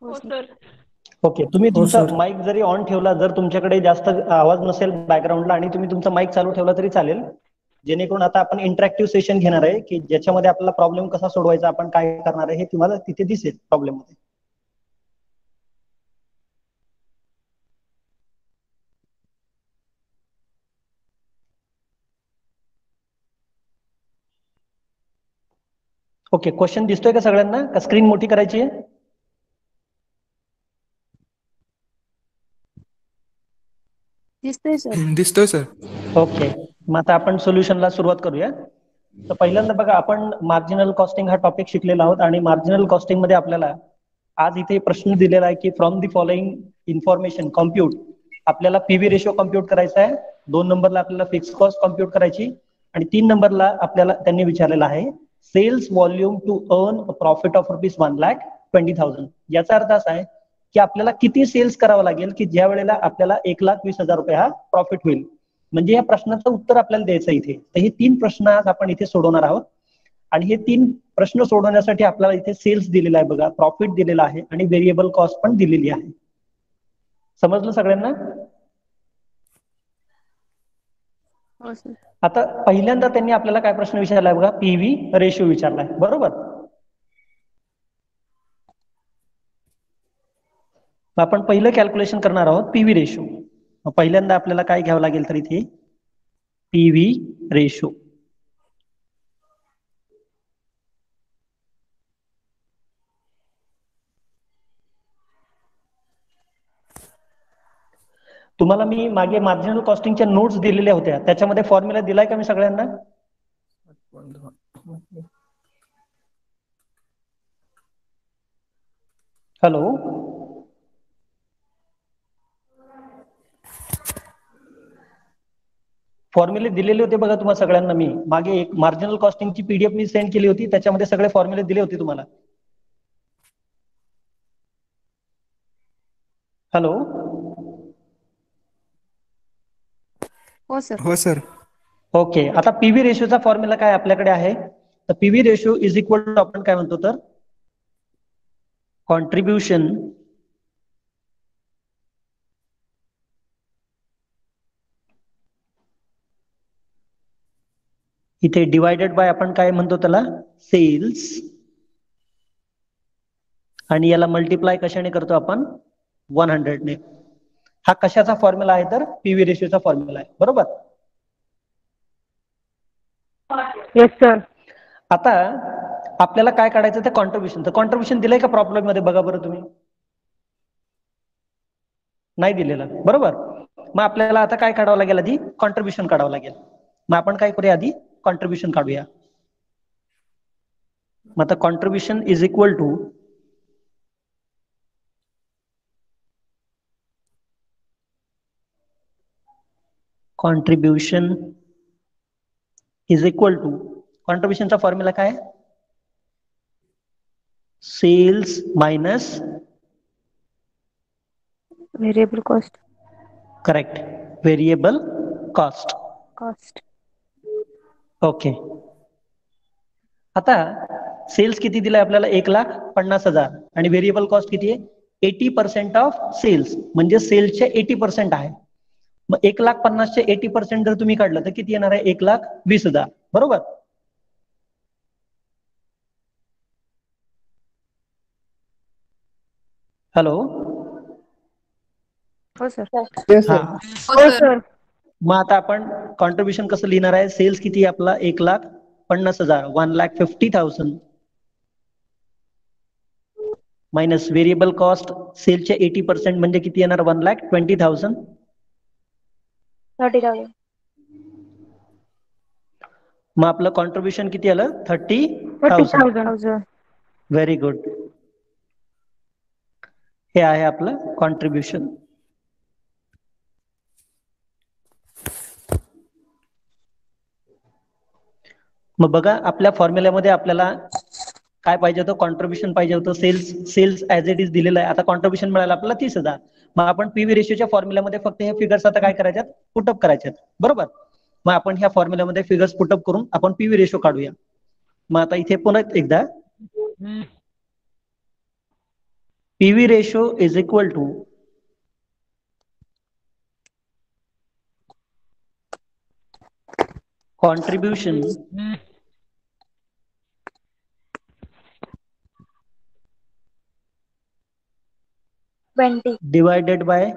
हो sir. Okay, तुम्ही हो तुमचा सर. माईक जरी ऑन ठेवला, जर तुमच्याकडे जास्त आवाज नसेल बॅकग्राऊंडला आणि तुम्ही तुमचा माईक चालू ठेवला तरी चालेल, जेणेकरून आता आपण इंटरॅक्टिव्ह सेशन घेणार आहे की ज्याच्यामध्ये आपल्याला प्रॉब्लेम कसा सोडवायचा, आपण काय करणार आहे हे तुम्हाला तिथे दिसेल प्रॉब्लेम मध्ये. ओके, क्वेश्चन दिसतोय का सगळ्यांना? का स्क्रीन मोठी करायची आहे? दिसतोय सर. दिसतोय सर. ओके, मग आता आपण सोल्युशनला सुरुवात करूया. तर पहिल्यांदा बघा, आपण मार्जिनल कॉस्टिंग हा टॉपिक शिकलेला आहोत आणि मार्जिनल कॉस्टिंग मध्ये आपल्याला आज इथे प्रश्न दिलेला आहे की from the following information compute, आपल्याला पीव्ही रेशो कॉम्प्युट करायचा आहे. 2 नंबरला आपल्याला फिक्स कॉस्ट कॉम्प्युट करायची आणि 3 नंबरला आपल्याला त्यांनी विचारलेला आहे sales volume to earn profit of ₹1,20,000. याचा अर्थ असा आहे की आपल्याला किती सेल्स करावं लागेल की ज्या वेळेला आपल्याला ₹1,20,000 हा प्रॉफिट होईल. म्हणजे या प्रश्नाचं उत्तर आपल्याला द्यायचं इथे. तर हे 3 प्रश्न आज आपण इथे सोडवणार आहोत आणि हे 3 प्रश्न सोडवण्यासाठी आपल्याला इथे सेल्स दिलेला आहे बघा, प्रॉफिट दिलेला आहे आणि व्हेरिएबल कॉस्ट पण दिलेली आहे. समजलं सगळ्यांना? हो सर. आता पहिल्यांदा त्यांनी आपल्याला काय प्रश्न विचारलाय बघा, पीव्ही रेशो विचारलाय, बरोबर? आपण पहिलं कॅल्क्युलेशन करणार आहोत पीव्ही रेशो. पहिल्यांदा आपल्याला काय घ्यावं लागेल तर इथे पीव्ही रेशो. तुम्हाला मी मागे मार्जिनल कॉस्टिंगच्या नोट्स दिलेल्या होत्या, त्याच्यामध्ये फॉर्म्युला दिलाय का मी सगळ्यांना? हॅलो, फॉर्म्युले दिलेले होते बघा तुम्हाला सगळ्यांना. मी मागे एक मार्जिनल कॉस्टिंगची पीडीएफ मी सेंड केली होती, त्याच्यामध्ये सगळे फॉर्म्युले दिले होते तुम्हाला. हॅलो, हो सर. हो सर. ओके. आता पीव्ही रेशोचा फॉर्म्युला काय आपल्याकडे आहे, तर PV ratio is equal to आपण काय म्हणतो तर कॉन्ट्रीब्युशन इथे डिवायडेड बाय आपण काय म्हणतो त्याला सेल्स, आणि याला मल्टिप्लाय कशाने करतो आपण 100 ने. हा कशाचा फॉर्म्युला आहे तर पीव्ही रेशोचा फॉर्म्युला आहे, बरोबर? Yes sir. आता आपल्याला काय काढायचं ते कॉन्ट्रीब्युशन. तर कॉन्ट्रीब्युशन दिलंय का प्रॉब्लेम मध्ये? बघा बरं तुम्ही, नाही दिलेलं, बरोबर? मग आपल्याला आता काय काढावं लागेल, आधी कॉन्ट्रीब्युशन काढावं लागेल. मग आपण काय करूया, आधी कॉन्ट्रीब्युशन काढूया. मग आता contribution is equal to contribution is equal to, कॉन्ट्रीब्युशनचा फॉर्म्युला काय? Sales minus variable cost. Correct, variable cost. Cost. Okay. आता सेल्स किती दिलाय आपल्याला? 1,50,000 आणि व्हेरिएबल कॉस्ट किती आहे? 80% ऑफ सेल्स, म्हणजे सेल्सचे 80% आहे. मग 1,50,000चे 80% जर तुम्ही काढलं तर किती येणार आहे? 1,20,000, बरोबर? हॅलो, हो सर. हा. हो सर. मग आता आपण कॉन्ट्रीब्युशन कसं लिहिणार आहे? सेल्स किती आहे आपला? 1,50,000, 1,50,000 मायनस व्हेरिएबल कॉस्ट सेलचे 80% म्हणजे किती येणार? 1,20,000. 30,000. मग आपलं कॉन्ट्रीब्युशन किती आलं? 30,000. 40,000. Very good. हे आहे आपलं कॉन्ट्रीब्युशन. मग बघा, आपल्या फॉर्म्युल्यामध्ये आपल्याला काय पाहिजे होतं? कॉन्ट्रीब्युशन पाहिजे होतं. सेल्स ऍज इट इज दिलेलं आहे. आता कॉन्ट्रीब्युशन मिळालं आपल्याला 30,000. मग आपण पीव्ही रेशोच्या फॉर्म्युल्यामध्ये फक्त हे फिगर्स आता काय करायच्यात? पुटअप करायच्यात, बरोबर? मग आपण ह्या फॉर्म्युल्यामध्ये फिगर्स पुटअप करून आपण पीव्ही रेशो काढूया. मग आता इथे पुन्हा एकदा PV ratio is equal to contribution 20 divided by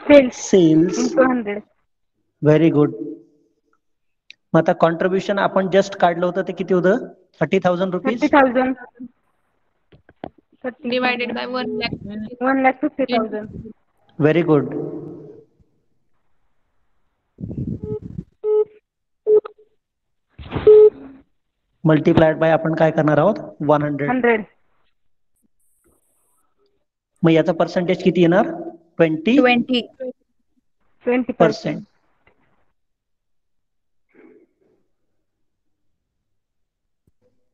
sales sales. into 100. Very good. मग आता कॉन्ट्रीब्युशन आपण जस्ट काढलं होतं ते किती होतं? 30,000 rupees 30,000. divided by 1 lakh. 1,50,000. Very good. Multiplied by आपण काय करणार आहोत? 100. 100. मग याचा पर्सेंटेज किती येणार? 20%. 20%.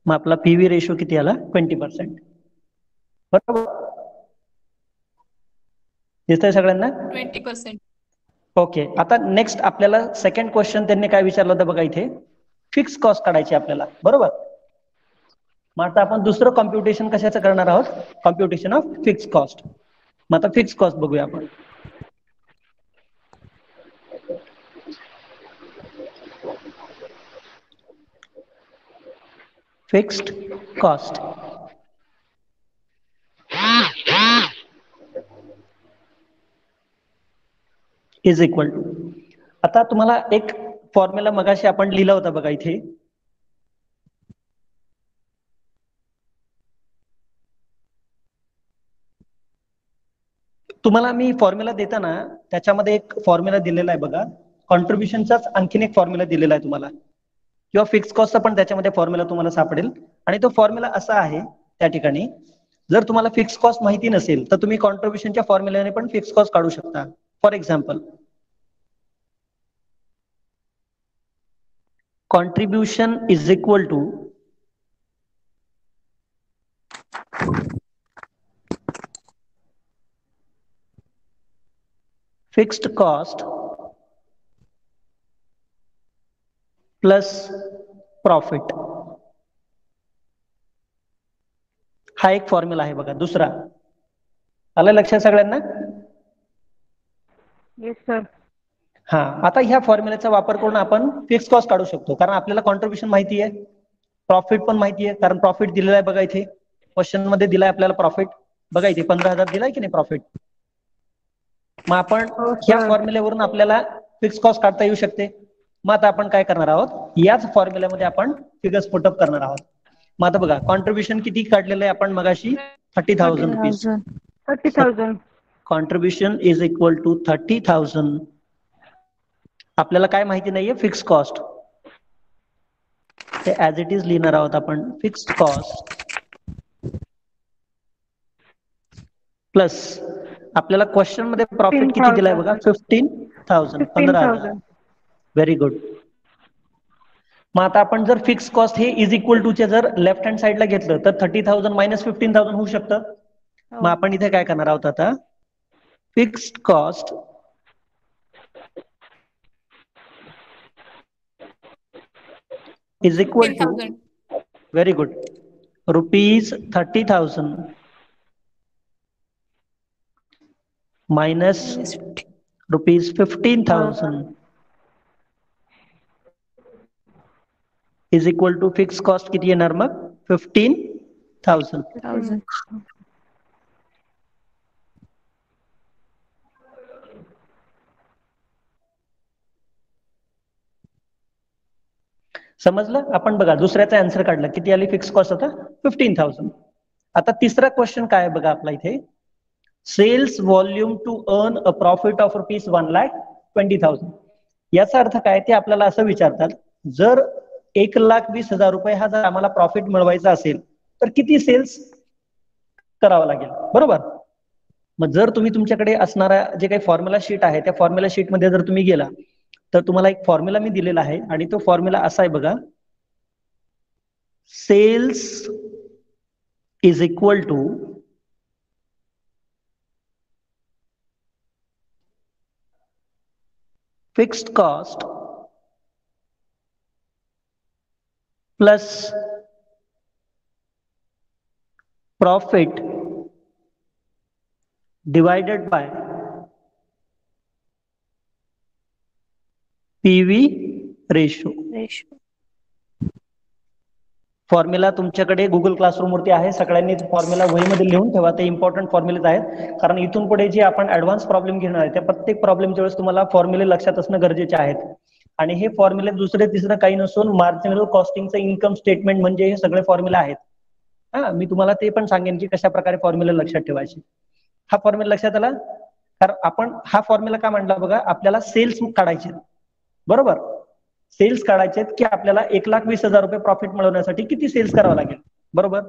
मग आपला पीव्ही रेशो किती आला? 20%. बरोबर दिसतंय सगळ्यांना? 20%. ओके. आता नेक्स्ट आपल्याला सेकंड क्वेश्चन त्यांनी काय विचारलं होतं बघा इथे. फिक्स कॉस्ट काढायची आपल्याला, बरोबर. मग आता आपण दुसरं कॉम्प्युटेशन कशाचं करणार आहोत? Computation of fix cost. मग आता फिक्स कॉस्ट बघूया आपण. Fixed cost is equal to, आता तुम्हाला एक फॉर्म्युला मगाशी आपण लिहिला होता बघा इथे. तुम्हाला मी फॉर्म्युला देताना त्याच्यामध्ये एक फॉर्म्युला दिलेला आहे बघा. कॉन्ट्रीब्युशनचाच आणखीन एक फॉर्म्युला दिलेला आहे तुम्हाला, किंवा फिक्स कॉस्टचा पण त्याच्यामध्ये फॉर्म्युला तुम्हाला सापडेल. आणि तो फॉर्म्युला असा आहे त्या ठिकाणी, जर तुम्हाला फिक्स कॉस्ट माहिती नसेल तर तुम्ही कॉन्ट्रीब्युशनच्या फॉर्म्युल्याने पण फिक्स कॉस्ट काढू शकता. For example, contribution is equal to fixed cost plus profit. हा एक फॉर्म्युला आहे बघा. दुसरा आलं लक्षात सगळ्यांना? Yes sir. हा, आता ह्या फॉर्म्युल्याचा वापर करून आपण फिक्स कॉस्ट काढू शकतो, कारण आपल्याला कॉन्ट्रीब्युशन माहिती आहे, प्रॉफिट पण माहिती आहे, कारण प्रॉफिट दिलेला आहे बघा इथे क्वेश्चन मध्ये दिलाय आपल्याला प्रॉफिट. बघा इथे 15,000 दिलाय की नाही प्रॉफिट. मग आपण हो ह्या सर. फॉर्म्युल्यावरून आपल्याला फिक्स कॉस्ट काढता येऊ शकते. मग आता आपण काय करणार आहोत, याच फॉर्म्युल्यामध्ये आपण फिगर्स पुटअप करणार आहोत. मग आता बघा कॉन्ट्रीब्युशन किती काढलेलं आहे आपण मगाशी? 30,000 rupees. 30,000. Contribution is equal to 30,000. आपल्याला काय माहिती नाहीये? Fix cost. ते ऍज इट इज लिहिणार आहोत आपण. फिक्स्ड कॉस्ट प्लस आपल्याला क्वेश्चन मध्ये प्रॉफिट किती दिलाय बघा? 15,000. 15,000. Very good. मग आता आपण जर फिक्स कॉस्ट हे इज इक्वल टू चे जर लेफ्ट हँड साइडला घेतलं तर 30,000 मायनस 15,000 होऊ शकतं. मग आपण इथे काय करणार आहोत आता? Fixed cost is equal to, 15,000. very good, rupees 30,000 minus rupees 15,000 is equal to fixed cost किती येणार मग? 15,000. समजलं? आपण बघा दुसऱ्याचा आन्सर काढला, किती आली फिक्स कॉस्ट आता? 15,000. आता तिसरा क्वेश्चन काय आहे बघा आपला इथे. Sales volume to earn a profit of rupees 1,20,000. याचा अर्थ काय? ते आपल्याला असं विचारतात, जर 1,20,000 रुपये हा जर आम्हाला प्रॉफिट मिळवायचा असेल तर किती सेल्स करावं लागेल, बरोबर. मग जर तुम्ही तुमच्याकडे असणारा जे काही फॉर्म्युला शीट आहे त्या फॉर्म्युला शीट मध्ये जर तुम्ही गेला तर तुम्हाला एक फॉर्म्युला मी दिलेला आहे आणि तो फॉर्म्युला असा आहे बघा. Sales is equal to fixed cost plus profit divided by PV ratio. Formula तुमच्याकडे गुगल क्लासरूम वरती आहे, सगळ्यांनी फॉर्म्युला वहीमध्ये लिहून ठेवा, ते इम्पॉर्टंट फॉर्म्युलेज आहेत. कारण इथून पुढे जे आपण ऍडव्हान्स प्रॉब्लेम घेणार आहे त्या प्रत्येक प्रॉब्लेमच्या वेळेस तुम्हाला फॉर्म्युले लक्षात असणं गरजेचे आहेत. आणि हे फॉर्म्युले दुसरे तिसरं काही नसून मार्जिनल कॉस्टिंगचं इन्कम स्टेटमेंट म्हणजे हे सगळे फॉर्म्युला आहेत. मी तुम्हाला ते पण सांगेन की कशा प्रकारे फॉर्म्युला लक्षात ठेवायचे. हा फॉर्म्युला लक्षात आला. कारण आपण हा फॉर्म्युला का मांडला बघा, आपल्याला सेल्स काढायचे, बरोबर. सेल्स काढायचे की आपल्याला 1,20,000 रुपये प्रॉफिट मिळवण्यासाठी किती सेल्स करावं लागेल, बरोबर.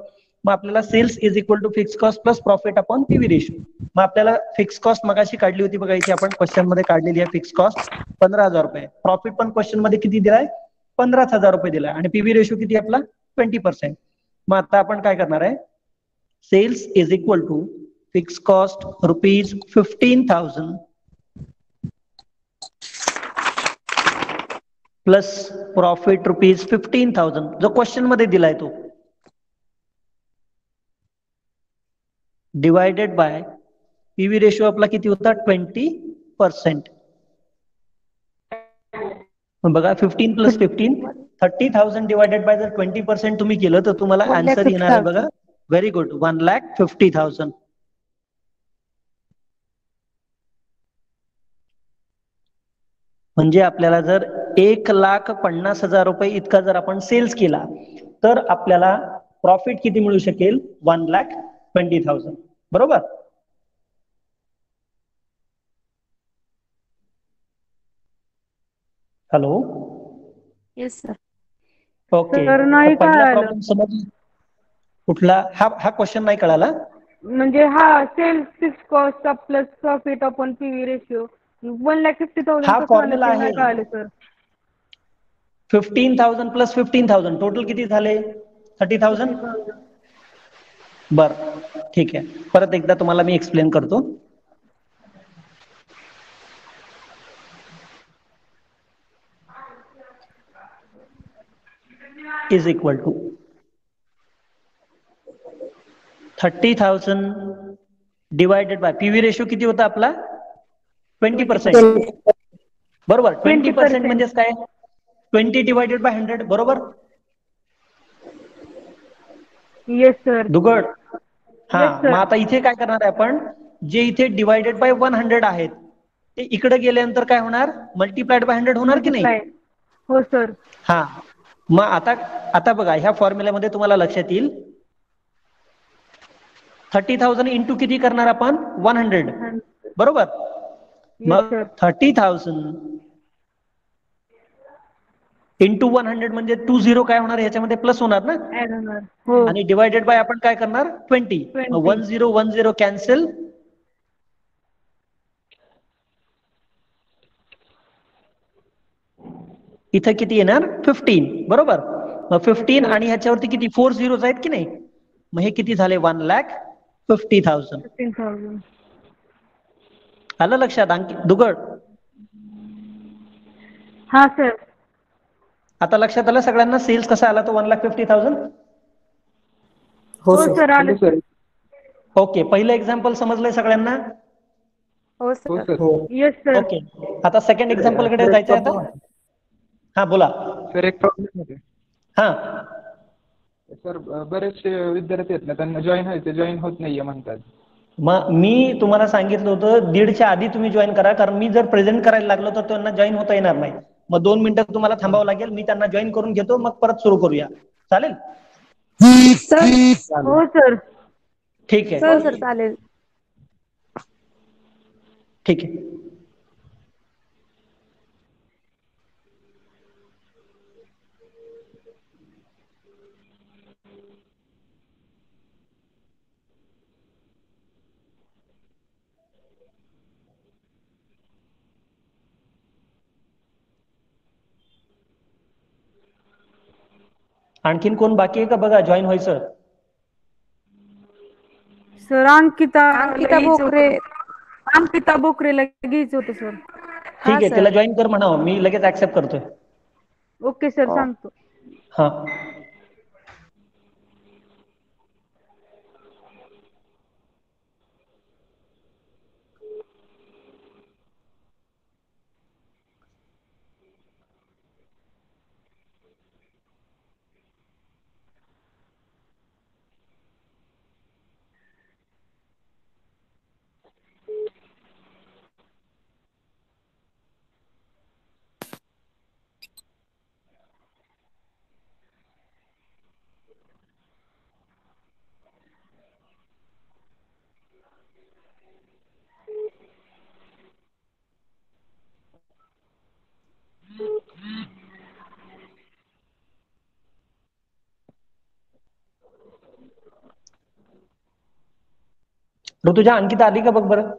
मग आपल्याला sales is equal to fix cost plus profit upon PV ratio. मग आपल्याला फिक्स कॉस्ट मगाशी काढली होती बघा, इथे आपण क्वेश्चन मध्ये काढलेली आहे फिक्स कॉस्ट 15,000 रुपये. प्रॉफिट पण क्वेश्चन मध्ये किती दिलाय, 15,000 रुपये दिलाय. आणि पीव्ही रेशो किती आपला 20%. मग आता आपण काय करणार आहे, sales is equal to fix cost rupees 15,000 plus profit rupees 15,000 जो क्वेश्चन मध्ये दिलाय तो, डिवायडेड बाय पीव्ही रेशो आपला किती होता 20%. बघा 15 प्लस 15 30,000 डिवायडेड बाय जर 20% तुम्ही केलं तर तुम्हाला आन्सर येणार आहे बघा, व्हेरी गुड, 1,50,000. म्हणजे आपल्याला जर 1,50,000 रुपये इतका जर आपण सेल्स केला तर आपल्याला प्रॉफिट किती मिळू शकेल, 1,20,000, बरोबर. Hello. Yes sir. Okay, sir नाही पहिला कळालं. प्रॉब्लेम समजला कुठला, हा क्वेश्चन नाही कळाला. म्हणजे हा sales fix cost plus profit upon PV ratio 1,50,000 हा कसं आलं फॉर्म्युला ते आहे. नाही कळालं सर. 15,000 प्लस 15,000 टोटल किती झाले, 30,000. 30,000. बर, ठीक आहे. परत एकदा तुम्हाला मी एक्सप्लेन करतो. Is equal to 30,000 divided by PV ratio किती होता आपला 20%, बरोबर. 20% म्हणजेच काय, 20 डिवायडेड बाय 100, बरोबर. Yes sir. दुगड. हा, Yes, sir. मग आता इथे काय करणार आहे आपण, जे इथे डिवायडेड बाय 100 आहेत ते इकडे गेल्यानंतर काय होणार, मल्टिप्लाइड बाय 100 होणार की नाही. मल्टिप्लाय. हो सर. हा, मग आता बघा ह्या फॉर्म्युल्यामध्ये तुम्हाला लक्षात येईल 30,000 इंटू किती करणार आपण 100, बरोबर. येस मग सर. 30,000 इंटू 100 म्हणजे 20 काय होणार, ह्याच्यामध्ये प्लस होणार ना. ऍड होणार. हो. आणि डिवायडेड बाय आपण काय करणार 20. 10 कॅन्सल, इथं किती येणार 15, बरोबर. मग 15 आणि ह्याच्यावरती किती 4 झिरोज आहेत की नाही, मग हे किती झाले 1,50,000. 15,000. आलं लक्षात आणखी दुगड. हा सर. आता लक्षात आलं सगळ्यांना सेल्स कसा आला तो 1,50,000. हो सर आलं सर. ओके, पहिलं एक्झाम्पल समजलंय सगळ्यांना. हो सर. Yes sir. ओके, आता सेकंड एक्झाम्पल कडे जायचं आता. हा बोला सर. एक प्रॉब्लेम होते हा. सर, बरेचसे विद्यार्थी आहेत ना, त्यांना जॉईन होत नाहीये म्हणतात. मग मी तुम्हाला सांगितलं होतं 1:30च्या आधी तुम्ही जॉईन करा, कारण मी जर प्रेझेंट करायला लागलो तर त्यांना जॉईन होता येणार नाही. मग 2 मिनिटं तुम्हाला थांबावं लागेल, मी त्यांना जॉईन करून घेतो, मग परत सुरू करूया, चालेल. हो सर. ठीक आहे. हो सर चालेल. ठीक आहे. आणखीन कोण बाकी आहे का बघा जॉईन व्हायचं. सर अंकिता बोकरे. अंकिता बोकरेला घ्यायचं होतं सर. हा ठीक आहे, त्याला सर. जॉईन कर म्हणावं, मी लगेच ऍक्सेप्ट करतोय. ओके सर सांगतो. हा. ऋतुजा अंकिता आली का बघ बरं.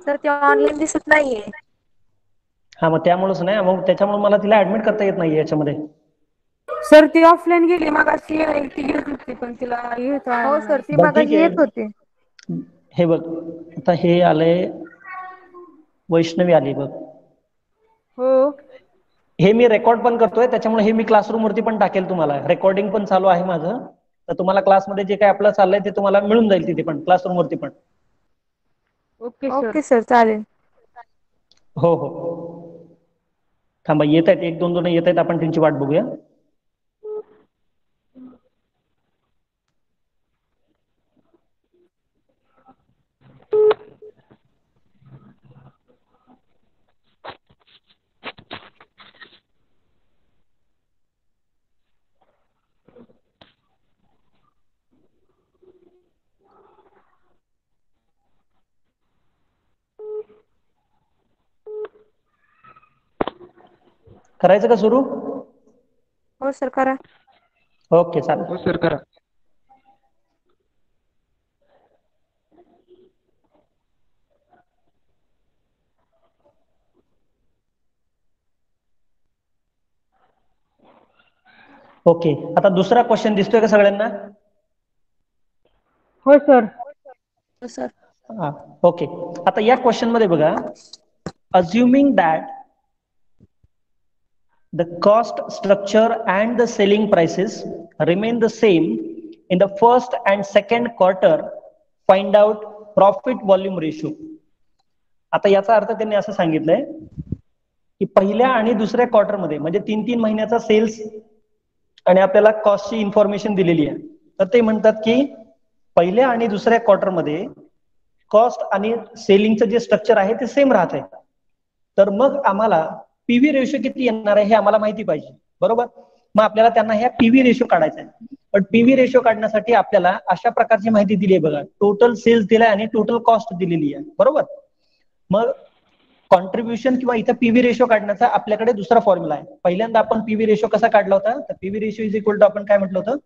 सर ते ऑनलाईन दिसत नाहीये. हा मग त्यामुळेच नाही, मग त्याच्यामुळे मला तिला ऍडमिट करता येत नाही याच्यामध्ये. सर ती ऑफलाईन गेली मग अशी ती गेली होती पण तिला हो सर ती बरं ठीक मगाशी येत आहे. होती. हे बघ आता हे आलंय, वैष्णवी आली बघ. हो हे मी रेकॉर्ड पण करतोय, त्याच्यामुळे हे मी क्लासरूम वरती पण टाकेल तुम्हाला. रेकॉर्डिंग पण चालू आहे माझं, तर तुम्हाला क्लासमध्ये जे काही आपलं चाललंय ते तुम्हाला मिळून जाईल तिथे पण, क्लासरूम वरती पण. Okay sir. ओके सर चालेल. हो हो थांबा, येत आहेत 1-2 जण येत आहेत, आपण त्यांची वाट बघूया. करायचं का सुरू? हो सर करा. ओके चालेल. हो सर करा. ओके, आता दुसरा क्वेश्चन दिसतोय का सगळ्यांना? हो सर. हो सर. हा ओके, आता या क्वेश्चन मध्ये बघा, assuming that the cost structure and the selling prices remain the same in the first and second quarter, find out profit volume ratio. आता याचा अर्थ त्यांनी असं सांगितलंय की पहिल्या आणि दुसऱ्या क्वार्टर मध्ये, म्हणजे 3-3 महिन्याचा सेल्स आणि आपल्याला कॉस्टची इन्फॉर्मेशन दिलेली आहे. तर ते म्हणतात की पहिल्या आणि दुसऱ्या क्वार्टर मध्ये कॉस्ट आणि सेलिंगचं जे स्ट्रक्चर आहे ते सेम राहत आहे. तर मग आम्हाला पीव्ही रेशो किती येणार आहे हे आम्हाला माहिती पाहिजे, बरोबर. मग आपल्याला त्यांना ह्या पीव्ही रेशो काढायचा आहे. पण पीव्ही रेशो काढण्यासाठी आपल्याला अशा प्रकारची माहिती दिली आहे बघा, टोटल सेल्स दिलाय आणि टोटल कॉस्ट दिलेली आहे, बरोबर. मग कॉन्ट्रीब्युशन किंवा इथं पीव्ही रेशो काढण्याचा आपल्याकडे दुसरा फॉर्म्युला आहे. पहिल्यांदा आपण पीव्ही रेशो कसा काढला होता, तर PV ratio is equal to आपण काय म्हटलं होतं,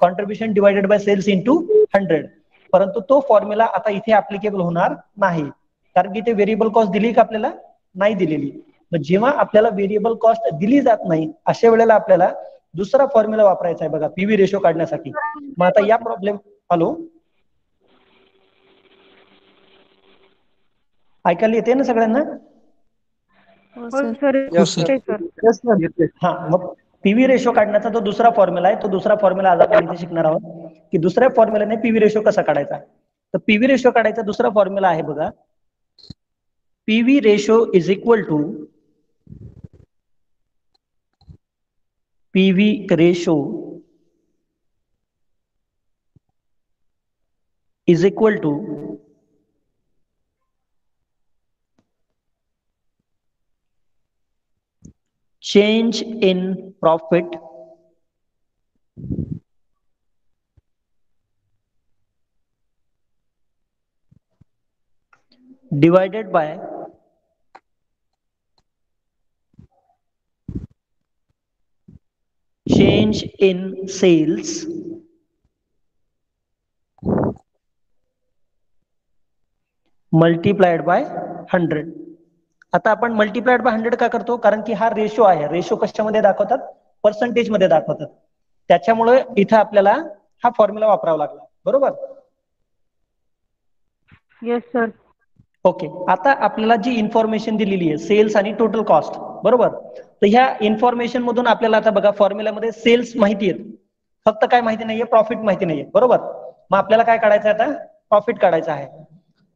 contribution divided by sales into 100. परंतु तो फॉर्म्युला आता इथे ऍप्लिकेबल होणार नाही, कारण की ते व्हेरिएबल कॉस्ट दिली का आपल्याला, नाही दिलेली. मग जेव्हा आपल्याला व्हेरिएबल कॉस्ट दिली जात नाही अशा वेळेला आपल्याला दुसरा फॉर्म्युला वापरायचा आहे बघा पीव्ही रेशो काढण्यासाठी. मग आता या प्रॉब्लेम, हॅलो ऐकायला येते ना सगळ्यांना? हो हो सर. सर. हा, मग पीव्ही रेशो काढण्याचा तो दुसरा फॉर्म्युला आहे. तो दुसरा फॉर्म्युला आज आपण इथे शिकणार आहोत की दुसऱ्या फॉर्म्युलाने पीव्ही रेशो कसा काढायचा. तर पीव्ही रेशो काढायचा दुसरा फॉर्म्युला आहे बघा, PV ratio is equal to PV ratio is equal to change in profit divided by change in sales multiplied by 100. आता आपण मल्टिप्लाइड बाय 100 का करतो, कारण की हा रेशो आहे. रेशो कशामध्ये दाखवतात, पर्सेंटेज मध्ये दाखवतात. त्याच्यामुळे इथं आपल्याला हा फॉर्म्युला वापरावा लागला, बरोबर. Yes sir. ओके, आता आपल्याला जी इन्फॉर्मेशन दिलेली आहे सेल्स आणि टोटल कॉस्ट, बरोबर. तर ह्या इन्फॉर्मेशन मधून आपल्याला आता बघा फॉर्म्युल्यामध्ये सेल्स माहिती आहे, फक्त काय माहिती नाहीये, प्रॉफिट माहिती नाहीये, बरोबर. मग आपल्याला काय काढायचं आहे आता, प्रॉफिट काढायचं आहे.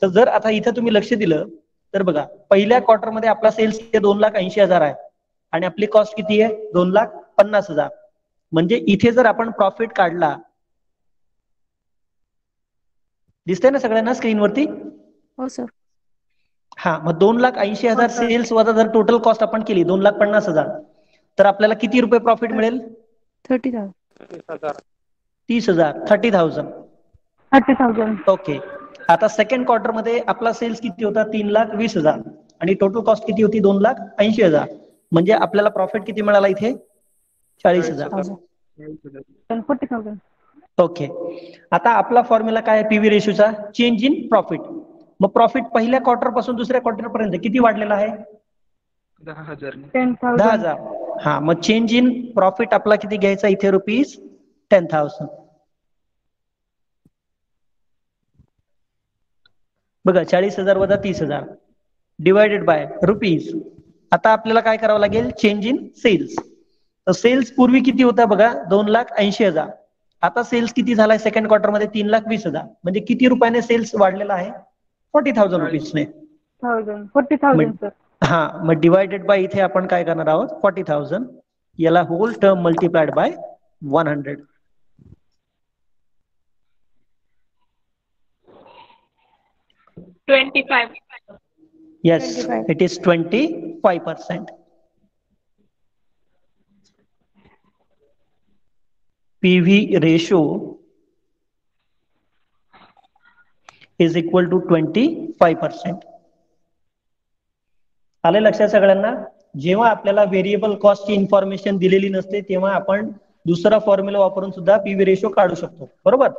तर जर आता इथं तुम्ही लक्ष दिलं तर बघा पहिल्या क्वार्टर मध्ये आपला सेल्स 2,80,000 आहे आणि आपली कॉस्ट किती आहे 2,50,000. म्हणजे इथे जर आपण प्रॉफिट काढला, दिसतंय ना सगळ्यांना स्क्रीनवरती? हो सर. हा, मग 2,80,000 सेल्स वजा जर टोटल कॉस्ट आपण केली 2,50,000, तर आपल्याला किती रुपये प्रॉफिट मिळेल? 30,000. 30,000, 30,000. 30,000. ओके, आता सेकंड क्वार्टर मध्ये आपला सेल्स किती होता 3,20,000 आणि टोटल कॉस्ट किती होती 2,80,000. म्हणजे आपल्याला प्रॉफिट किती मिळाला इथे 40,000. 40,000. ओके. आता आपला फॉर्म्युला काय आहे पीव्ही रेशोचा? Change in profit. मग प्रॉफिट पहिल्या क्वार्टर पासून दुसऱ्या क्वार्टर पर्यंत किती वाढलेला आहे? 10,000. 10,000. 10,000. हा, मग चेंज इन प्रॉफिट आपला किती घ्यायचा इथे? रुपीज 10,000. बघा, 40,000 वजा 30,000 डिवायडेड बाय रुपीज. आता आपल्याला काय करावं लागेल? Change in sales. तर सेल्स पूर्वी किती होता बघा? 2,80,000. आता सेल्स किती झालाय सेकंड क्वार्टर मध्ये? 3,20,000. म्हणजे किती रुपयाने सेल्स वाढलेला आहे? 40,000 रुपीजने. 40,000 सर. हा, मग डिवायडेड बाय इथे आपण काय करणार आहोत? 40,000. याला whole term multiplied by 100. Yes, 25. it is 25%. PV ratio is equal to 25%. आले लक्षात सगळ्यांना? जेव्हा आपल्याला व्हेरिएबल कॉस्ट ची इन्फॉर्मेशन दिलेली नसते तेव्हा आपण दुसरा फॉर्म्युला वापरून सुद्धा पीव्ही रेशो काढू शकतो, बरोबर?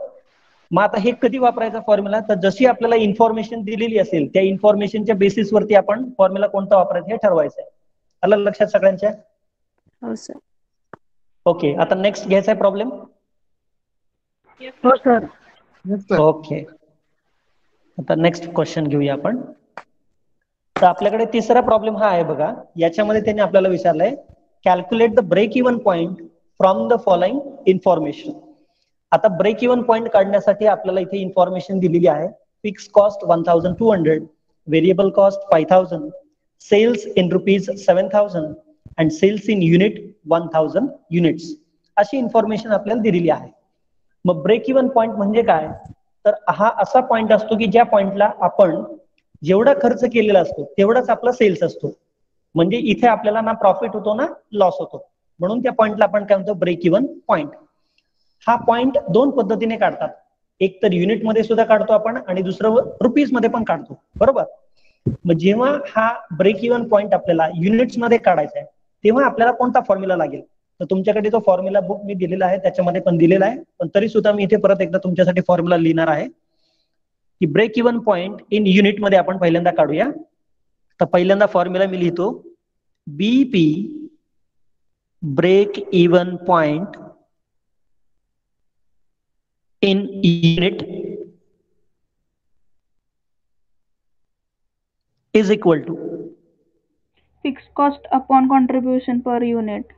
मग आता हे कधी वापरायचा फॉर्म्युला? तर जशी आपल्याला इन्फॉर्मेशन दिलेली असेल त्या इन्फॉर्मेशनच्या बेसिसवरती आपण फॉर्म्युला कोणता वापरायचा हे ठरवायचं आहे. आलं लक्षात सगळ्यांच्या? हो सर. ओके. आता नेक्स्ट घ्यायचा आहे प्रॉब्लेम. हो सर. ओके. आता नेक्स्ट क्वेश्चन घेऊया आपण. तर आपल्याकडे तिसरा प्रॉब्लेम हा आहे बघा. याच्यामध्ये त्यांनी आपल्याला विचारलंय calculate the break even point from the following information. आता ब्रेक इव्हन पॉइंट काढण्यासाठी आपल्याला इथे इन्फॉर्मेशन दिलेली आहे. Fix cost 1,200, variable cost 5,000, sales in rupees 7,000 and sales in unit 1,000 units. अशी इन्फॉर्मेशन आपल्याला दिलेली आहे. मग ब्रेक इव्हन पॉइंट म्हणजे काय? तर हा असा पॉइंट असतो की ज्या पॉइंटला आपण जेवढा खर्च केलेला असतो तेवढाच आपला सेल्स असतो. म्हणजे इथे आपल्याला ना प्रॉफिट होतो ना लॉस होतो. म्हणून त्या पॉइंटला आपण काय म्हणतो? Break even point. हा पॉइंट दोन पद्धतीने काढतात. एक तर युनिट मध्ये सुद्धा काढतो आपण आणि दुसरं रुपीज मध्ये पण काढतो, बरोबर? मग जेव्हा हा ब्रेक इव्हन पॉइंट आपल्याला युनिट्स मध्ये काढायचा आहे तेव्हा आपल्याला कोणता फॉर्म्युला लागेल? तर तुमच्याकडे जो फॉर्म्युला बुक मी दिलेला आहे त्याच्यामध्ये पण दिलेला आहे, पण तरी सुद्धा मी इथे परत एकदा तुमच्यासाठी फॉर्म्युला लिहिणार आहे की break even point in unit मध्ये आपण पहिल्यांदा काढूया. तर पहिल्यांदा फॉर्म्युला मी लिहितो BP break even point in unit is equal to fixed cost upon contribution per unit.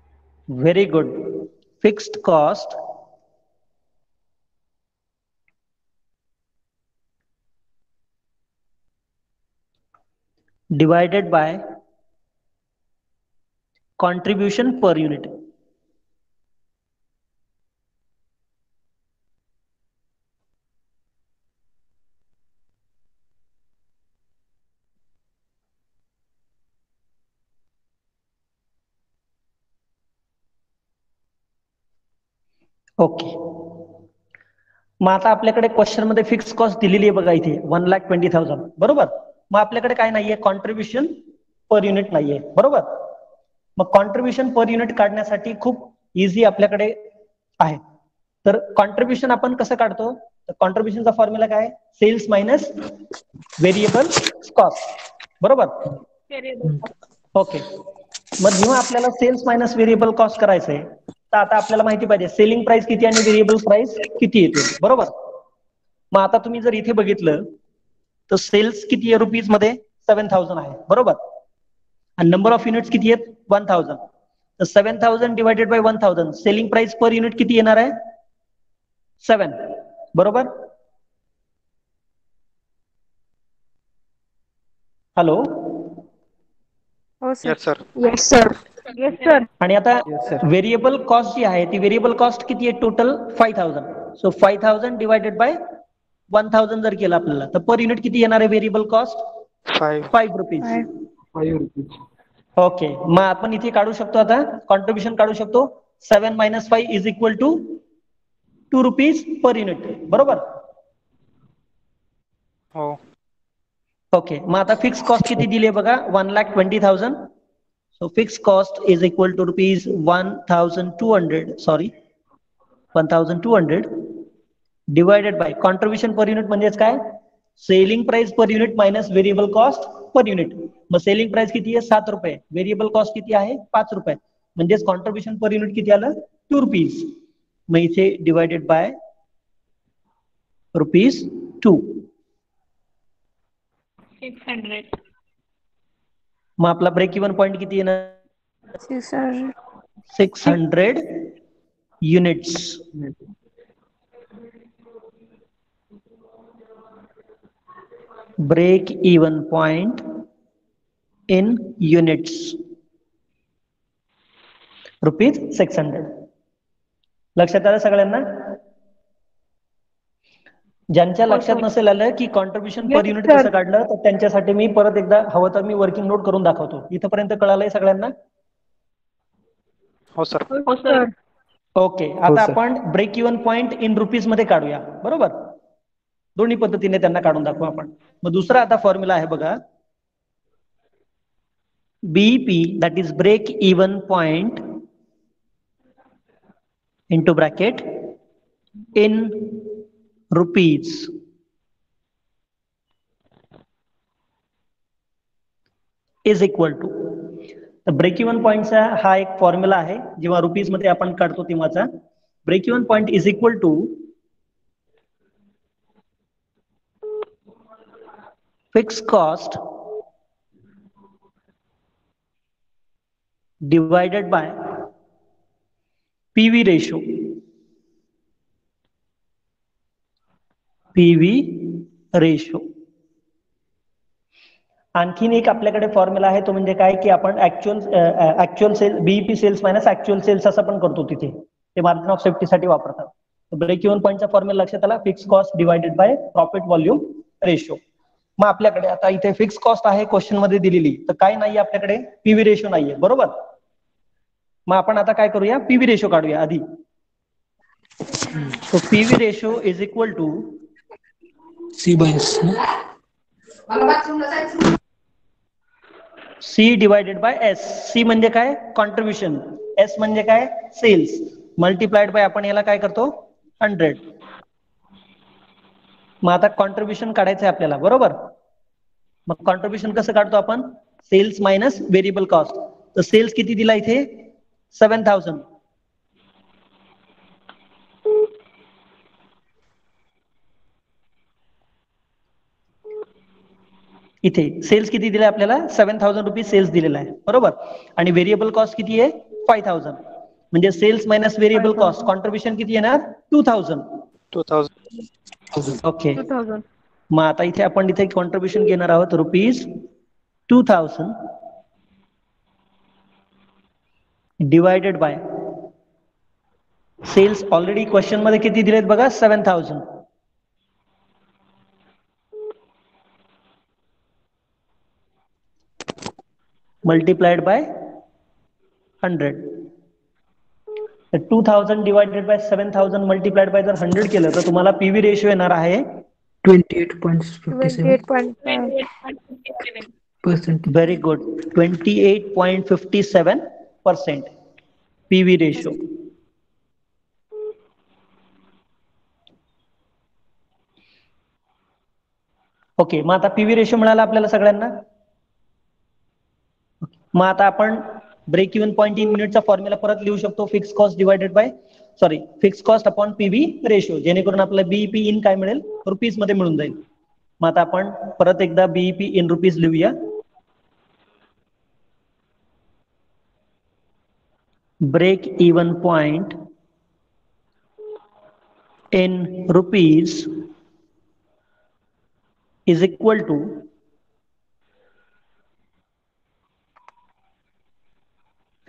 very good, fixed cost divided by contribution per unit. Okay. मग आता आपल्याकडे क्वेश्चन मध्ये फिक्स कॉस्ट दिलेली आहे बघा इथे 1,20,000, बरोबर? मग आपल्याकडे काय नाहीये? कॉन्ट्रीब्युशन पर युनिट नाहीये, बरोबर? मग कॉन्ट्रीब्युशन पर युनिट काढण्यासाठी खूप इझी आपल्याकडे आहे. तर कॉन्ट्रीब्युशन आपण कसं काढतो? तर कॉन्ट्रीब्युशनचा फॉर्म्युला काय? सेल्स मायनस व्हेरिएबल कॉस्ट, बरोबर? ओके. मग जेव्हा आपल्याला सेल्स मायनस व्हेरिएबल कॉस्ट करायचंय तर आता आपल्याला माहिती पाहिजे सेलिंग प्राइस किती आणि व्हेरिएबल प्राइस किती येते, बरोबर? मग आता तुम्ही जर इथे बघितलं तर सेल्स किती आहे? रुपीज मध्ये 7,000 आहे, बरोबर? आणि नंबर ऑफ युनिट्स किती आहेत? 1,000. तर 7,000 divided by 1,000 selling price per unit किती येणार आहे? 7, बरोबर? हॅलो. हो sir. Yes sir. Yes sir. आणि आता व्हेरिएबल कॉस्ट जी आहे ती व्हेरिएबल कॉस्ट किती आहे? टोटल 5,000. सो 5,000 डिवायडेड बाय 1,000 जर केलं आपल्याला तर पर युनिट किती येणार आहे variable cost? 5 rupees. 5 rupees. Okay. मग आपण इथे काढू शकतो आता कॉन्ट्रीब्युशन काढू शकतो 7 - 5 is equal to 2 rupees per unit, बरोबर? हो. ओके. मग आता फिक्स कॉस्ट किती दिली आहे बघा? 1,20,000. So fixed cost is equal to rupees 1,200. Sorry, 1200 divided bye contribution per unit म्हणजेच काय, selling price per unit minus variable cost per unit. मग सेलिंग प्राइस किती आहे 7 रुपये, व्हेरिएबल कॉस्ट किती आहे 5 रुपये, म्हणजेच कॉन्ट्रीब्युशन पर युनिट किती आलं 2 रुपीज. मग इथे डिवायडेड बाय ₹2. 600. मग आपला ब्रेक इव्हन पॉइंट किती येणार 600. 600 units. Break even point in units ₹600. लक्षात आलं सगळ्यांना? ज्यांच्या लक्षात नसेल आलं की कॉन्ट्रीब्युशन पर युनिट कसं काढलं, तर त्यांच्यासाठी मी परत एकदा हवं तर मी वर्किंग नोट करून दाखवतो. इथपर्यंत कळालंय सगळ्यांना? हो सर. हो सर. ओके, आता आपण break even point in rupees मध्ये काढूया. बरोबर, दोन्ही पद्धतीने त्यांना काढून दाखवू आपण. मग दुसरा आता फॉर्म्युला आहे बघा, BEP that is break even point into bracket in rupees is equal to. Break even पॉइंटचा हा एक फॉर्म्युला आहे, जेव्हा रुपीज मध्ये आपण काढतो तेव्हाचा. Break even point is equal to fix cost divided by PV ratio. PV ratio. आणखीन एक आपल्याकडे फॉर्म्युला आहे, तो म्हणजे काय की आपण actual sale BEP sales minus actual sales असं पण करतो तिथे, ते मार्जिन ऑफ सेफ्टीसाठी वापरतात. ब्रेक इव्हन पॉइंटचा फॉर्म्युला लक्षात आला, fix cost divided by profit volume ratio. मग आपल्याकडे आता इथे फिक्स कॉस्ट आहे क्वेश्चन मध्ये दिलेली, तर काय नाहीये आपल्याकडे, पीव्ही रेशो नाहीये. बरोबर, मग आपण आता काय करूया, पीव्ही रेशो काढूया आधी. So PV ratio is equal to C by S. C divided by S. C म्हणजे काय, कॉन्ट्रीब्युशन. S म्हणजे काय, सेल्स. मल्टिप्लाइड बाय आपण याला काय करतो 100. मग आता कॉन्ट्रीब्युशन काढायचं आहे आपल्याला. बरोबर, मग कॉन्ट्रीब्युशन कसं काढतो आपण, सेल्स मायनस व्हेरिएबल कॉस्ट. तर सेल्स किती दिला इथे 7000. इथे सेल्स किती दिले आपल्याला 7000 रुपीज सेल्स दिलेला आहे. बरोबर, आणि व्हेरिएबल कॉस्ट किती आहे 5000. म्हणजे sales minus variable cost contribution किती येणार 2000. ओके, मग आता इथे आपण इथे कॉन्ट्रीब्युशन घेणार आहोत ₹2000 divided by cells. Already question मध्ये किती दिलेत बघा 7000. Multiplied by 100. 2000 divided by 7000 multiplied by जर 100 केलं तर तुम्हाला पीव्ही रेशो येणार आहे 28.57%. Very good, 28.57% PV ratio. Okay, मग आता पीव्ही रेशो मिळाला आपल्याला सगळ्यांना. मग आता आपण ब्रेक इव्हन पॉइंट इन युनिटचा फॉर्म्युला परत लिहू शकतो, fix cost divided by fix cost upon PV ratio, जेणेकरून आपल्याला बीईपी इन काय मिळेल रुपीज मध्ये मिळून जाईल. मग आता आपण परत एकदा बीईपी इन रुपीज लिहूया. Break even point in rupees is equal to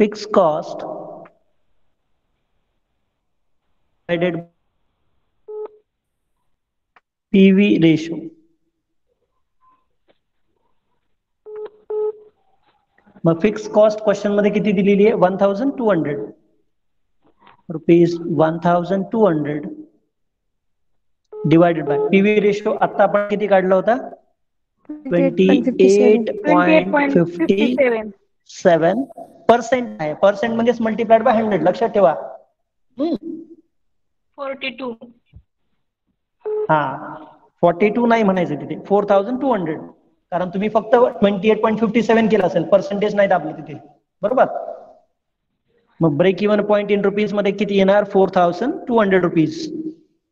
fixed cost divided PV ratio. मग फिक्स कॉस्ट क्वेश्चन मध्ये किती दिलेली आहे 1200 rupees 1200 divided by PV ratio. आता आपण किती काढला होता 28.57% आहे. पर्सेंट म्हणजेच मल्टिप्लाइड बाय 100 लक्षात ठेवा. 42. हा 42 नाही म्हणायचं तिथे 4200, कारण तुम्ही फक्त 28.57 केलं असेल, पर्सेंटेज नाही दाबले तिथे, बरोबर. मग break even point in rupees मध्ये किती येणार? 4200 rupees.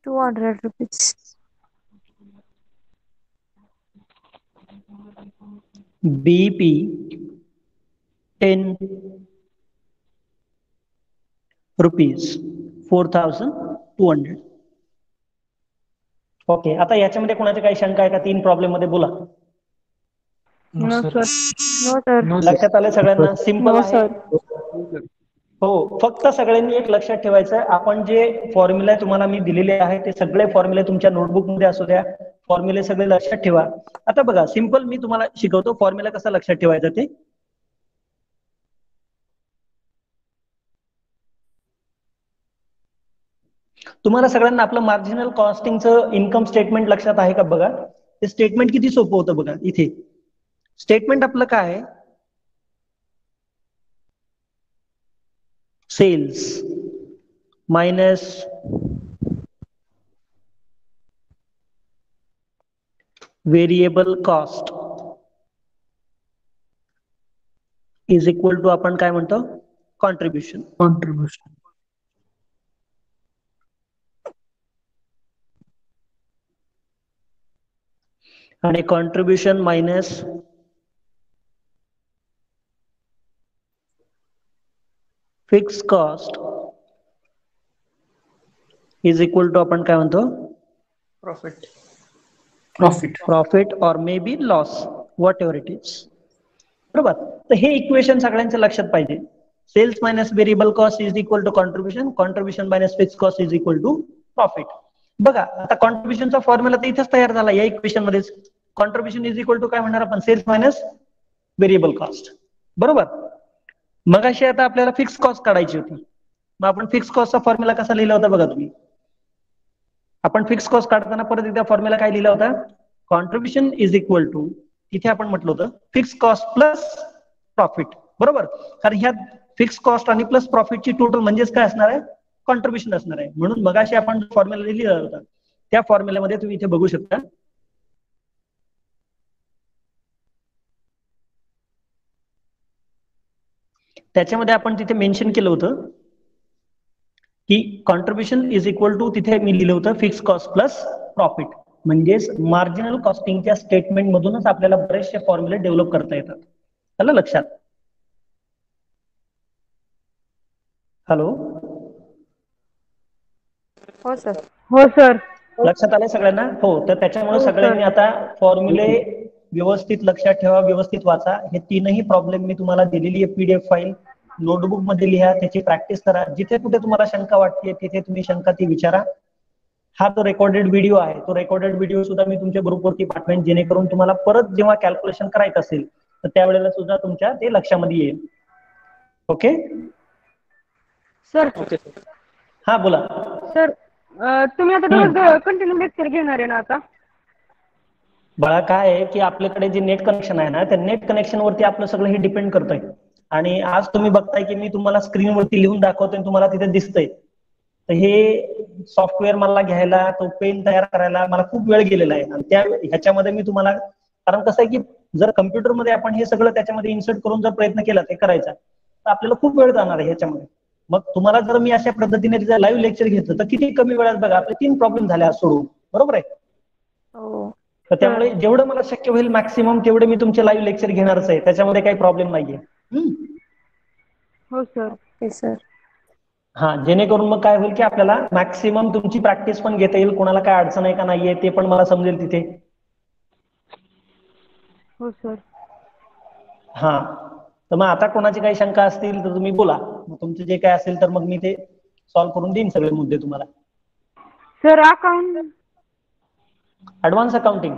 200 rupees. BP 10 rupees 4200. Okay, आता याच्यामध्ये कोणाची काही शंका आहे का? 3 प्रॉब्लेम मध्ये बोला. No no sir. Sir. No sir. No sir. लक्षात आलं सगळ्यांना? सिंपल No आहे. sir. हो, फक्त सगळ्यांनी एक लक्षात ठेवायचं आहे, आपण जे फॉर्म्युला तुम्हाला मी दिलेले आहे ते सगळे फॉर्म्युले तुमच्या नोटबुक मध्ये असू द्या, फॉर्म्युले सगळे लक्षात ठेवा. आता बघा, सिंपल मी तुम्हाला शिकवतो फॉर्म्युला कसा लक्षात ठेवायचा ते. तुम्हाला सगळ्यांना आपलं मार्जिनल कॉस्टिंगचं इन्कम स्टेटमेंट लक्षात आहे का? बघा, ते स्टेटमेंट किती सोपं होतं बघा. इथे स्टेटमेंट आपलं काय आहे? Sales minus variable cost is equal to आपण काय म्हणतो? कॉन्ट्रीब्युशन. Contribution. आणि contribution minus fix cost is equal to आपण काय म्हणतो? Profit. Profit or maybe loss, whatever it is. बरोबर. तर हे इक्वेशन सगळ्यांच्या लक्षात पाहिजे. Sales minus variable cost is equal to contribution, contribution minus fix cost is equal to profit. बघा, आता कॉन्ट्रीब्युशनचा फॉर्म्युला तर इथेच तयार झाला या इक्वेशन मध्येच. कॉन्ट्रीब्युशन इज इक्वल टू काय म्हणणार आपण? सेल्स मायनस व्हेरिएबल कॉस्ट, बरोबर. मग अशी आता आपल्याला फिक्स कॉस्ट काढायची होती. मग आपण फिक्स कॉस्टचा फॉर्म्युला कसा लिहिला होता बघा तुम्ही. आपण फिक्स कॉस्ट काढताना परत एकदा फॉर्म्युला काय लिहिला होता? कॉन्ट्रीब्युशन इज इक्वल टू, तिथे आपण म्हटलं होतं फिक्स कॉस्ट प्लस प्रॉफिट, बरोबर. कारण ह्या फिक्स कॉस्ट आणि प्लस प्रॉफिटची टोटल म्हणजेच काय असणार आहे? कॉन्ट्रीब्युशन असणार आहे. म्हणून मगाशी आपण फॉर्म्युला लिहिला होता त्या फॉर्म्युल्यामध्ये तुम्ही इथे बघू शकता. त्याच्यामध्ये आपण तिथे मेन्शन केलं होतं की कॉन्ट्रीब्युशन इज इक्वल टू, तिथे मी लिहिलं होतं फिक्स कॉस्ट प्लस प्रॉफिट. म्हणजेच मार्जिनल कॉस्टिंगच्या स्टेटमेंट मधूनच आपल्याला बरेचसे फॉर्म्युले डेव्हलप करता येतात. आलं लक्षात? हॅलो, हो sir. हो सर. लक्षात आलंय सगळ्यांना? हो, तर त्याच्यामुळे हो, सर. सगळ्यांनी आता फॉर्म्युले व्यवस्थित लक्षात ठेवा, व्यवस्थित वाचा. हे 3ही प्रॉब्लेम मी तुम्हाला दिलेली आहे पीडीएफ फाईल, नोटबुक मध्ये लिहा, त्याची प्रॅक्टिस करा. जिथे कुठे तुम्हाला शंका वाटते तिथे तुम्ही शंका ती विचारा. हा तो रेकॉर्डेड व्हिडिओ आहे, तो रेकॉर्डेड व्हिडिओ सुद्धा मी तुमच्या ग्रुपवरती पाठवेन, जेणेकरून तुम्हाला परत जेव्हा कॅल्क्युलेशन करायचं असेल तर त्यावेळेला सुद्धा तुमच्या ते लक्षामध्ये येईल. Okay sir. हा बोला. सर, तुम्ही आता रोज कंटिन्यू लेक्चर घेणार आहे ना आता? बघा, काय आहे की आपल्याकडे जे नेट कनेक्शन आहे ना, त्या नेट कनेक्शन वरती आपलं सगळं हे डिपेंड करतंय. आणि आज तुम्ही बघताय की मी तुम्हाला स्क्रीनवरती लिहून दाखवतोय, तुम्हाला तिथे दिसतंय. तर हे सॉफ्टवेअर मला घ्यायला, तो पेन तयार करायला मला खूप वेळ गेलेला आहे. आणि त्या ह्याच्यामध्ये मी तुम्हाला, कारण कसं आहे की जर कम्प्युटरमध्ये आपण हे सगळं त्याच्यामध्ये इन्सर्ट करून जर प्रयत्न केला ते करायचा, तर आपल्याला खूप वेळ जाणार आहे ह्याच्यामध्ये. मग तुम्हाला जर मी अशा पद्धतीने तिचं लाईव्ह लेक्चर घेतलं तर किती कमी वेळात बघा आपले 3 प्रॉब्लेम झाले आज सोडून, बरोबर आहे? हो. तर त्यामुळे जेवढं मला शक्य होईल मॅक्सिमम तेवढे मी तुमचे लाईव्ह लेक्चर घेणारच आहे, त्याच्यामध्ये काही प्रॉब्लेम नाहीये. हो सर. Okay sir. हा, जेणेकरून मग काय होईल की आपल्याला मॅक्सिमम तुमची प्रॅक्टिस पण घेता येईल, कोणाला काय अडचण आहे का नाहीये ते पण मला समजेल तिथे. हो सर. हा, तर मग आता कोणाची काही शंका असतील तर तुम्ही बोला. मग तुमचे जे काय असेल तर मग मी ते सॉल्व्ह करून देईन सगळे मुद्दे तुम्हाला. सर, अकाउंट ऍडव्हान्स अकाउंटिंग,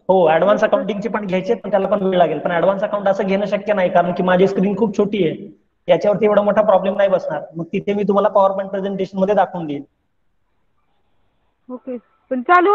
हो ऍडव्हान्स अकाउंटिंगचे पण घ्यायचे, पण त्याला पण वेळ लागेल. पण ऍडव्हान्स अकाउंट असं घेणं शक्य नाही, कारण की माझी स्क्रीन खूप छोटी आहे, याच्यावरती एवढा मोठा प्रॉब्लेम नाही बसणार. मग तिथे मी तुम्हाला पॉवर पॉईंट प्रेझेंटेशन मध्ये दाखवून देईन. ओके. पण चालू